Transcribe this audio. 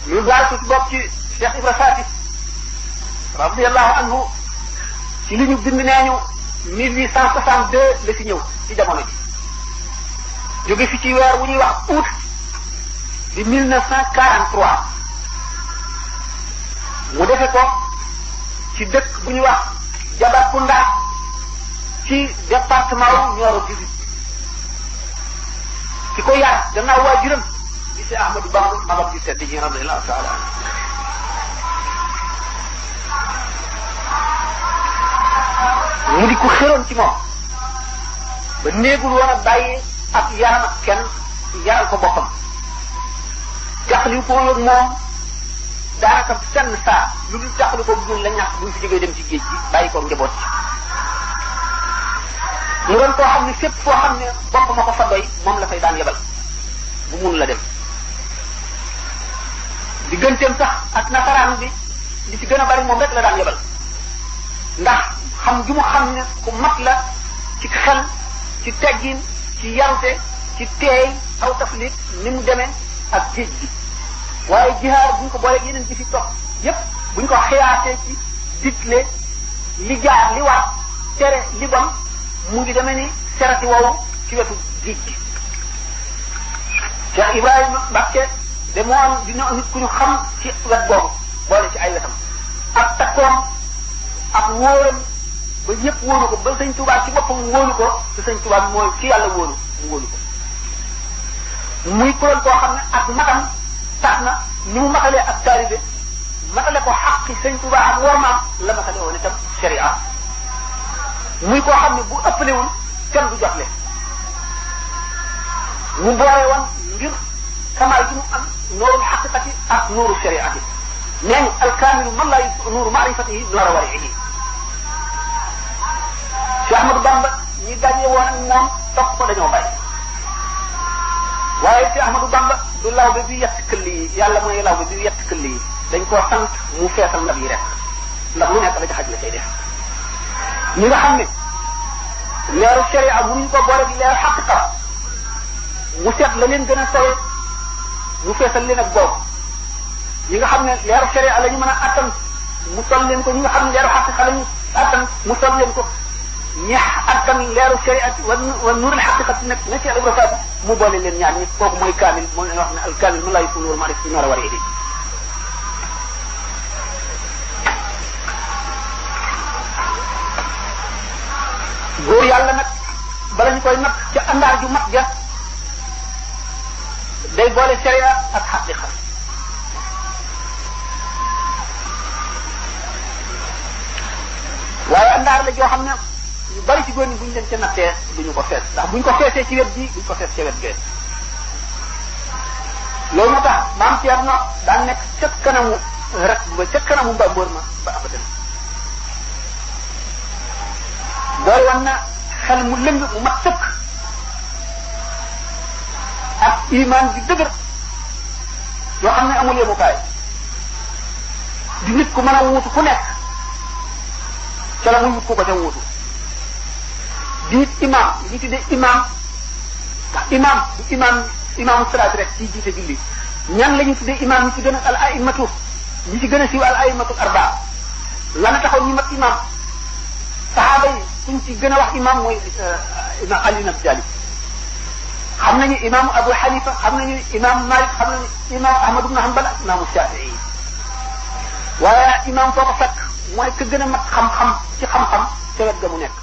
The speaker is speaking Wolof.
ñu gaal ko ci bopp ci Cheikh Ibra Fati radiyallahu anhu ci li ñu bind nee ñu 1862 la fi ñëw ci jamono ji jóge fi ci weer wu ñuy wax août di 1943 mu defe ko ci dëkk bu ñuy wax Jabakounda ci département wu Nioro du Sud ki ko yar gannaaw waajuram di Cheikh Ahmadou Bamba magam ji tedd ji radiyallahu taala mu di ko xëroon ci moom ba néegul woon a bàyyi ak yaram ak kenn yaral ko boppam jaxli ko yoog moom daanaka senn saa lu dul jaxli ko bu la ñàkk bu ñu fi jógee dem ci géej gi bàyyi ko njaboot ci mu doon koo xam ne fépp foo xam ne bopp ma ko fa doy moom la fay daan yebal bu mun la dem digganteem sax ak nasaraan bi li ci gën a bari moom rek la daan yebal ndax xam gi mu xam ne ku mat la ci xel ci teggin ci yarute ci teey aw taflit ni mu demee ak géej gi waaye jihaar buñ ko booleeg yeneen ci fi topp yépp buñ ko xiyaatee ci digle li jaar li war tere li bon mu ngi demee ni serati woowu ci wetu géej gi Cheikh Ibrahima Mbacke de moo dina nit ku ñu xam ci wet boobu boole ci ay wetam ak takkoom ak wóoram ba ñëpp wóolu ko ba sëñ Tuubaa ci boppam wóolu ko te sëñ Tuubaa mooy ci yàlla wóolu mu wóolu ko muy kuréel koo xam ne ak matam tax na ni mu matalee ak taalibe matale ko xaqi sëñ Tuubaa ak wormaam la matale woon itam sharia muy koo xam ne bu ëppalewul kenn du jotle mu boole woon ngir kamaal gi mu am nuurul xaqiqati ak nuuru shariati nee ñu alkaamilu man laa nuuru maarifatihi noora wariihi Cheikh Ahmadou Bamba ñi daje woon ak moom topp ko dañoo bàyyi waaye Cheikh Ahmadou Bamba du lawbe bi yett këll yi yàlla mooy lawbe bi yett këll yi dañ koo sant mu feesal ndab yi rek ndax lu nekk la ci xaj la cay def ñi nga xam ne leeru sharia mënuñ ko boole gi leeru xaqiqa mu seet la leen gën a sawe mu feesal leen ak boobu ñi nga xam ne leeru sharia la ñu mën a attan mu sol leen ko ñi nga xam ne leeru xaqiqa la ñu attan mu sol leen ko ñeex attan leeru sharia wa nuurul xaqiqati nag na Cheikh Ibra Faty mu boole leen ñaar ñi kooku mooy kaamil moom la ñu wax ne al kaamil man laa yusul wal maarif ci noor a waree di góor yàlla nag bala ñu koy nag ca àndaar ju mat ja day boole sharia ak xaqiqa waaye àndaar la joo xam ne ñu bari ci góor ñi buñ leen ca nattee duñu ko fees ndax buñ ko feesee ci wet bi duñ ko fees ca wet gee loolu moo tax maam Thierno daan nekk ca kanamu rek ba ca kanamu mbàmboor ma ba abadan boole woon na xel mu lëng mu mat sëkk ak iman bi dëgër yoo xam ne amul yemukaay di nit ku mën a wuutu ku nekk ca la muy wut ku ko ca wuutu di imam li ñu tuddee imam ndax imam du imaamu salaat rek ci jiite julli ñan la ñu tuddee imam ñi ci gën a al aimatu ñi ci gën a siiw al aimatu arbaa lana taxaw ñu mat imam saxaaba yi suñ ci gën a wax imam mooy imam Ali ibn Abi Talib xam nañu imam Abu Hanifa xam nañu imam Malik xam nañu imam Ahmad ibn Hanbal ak imam Shafi'i waaye imam foo ko fekk mooy ka gën a mat xam-xam ci xam-xam ca wet ga mu nekk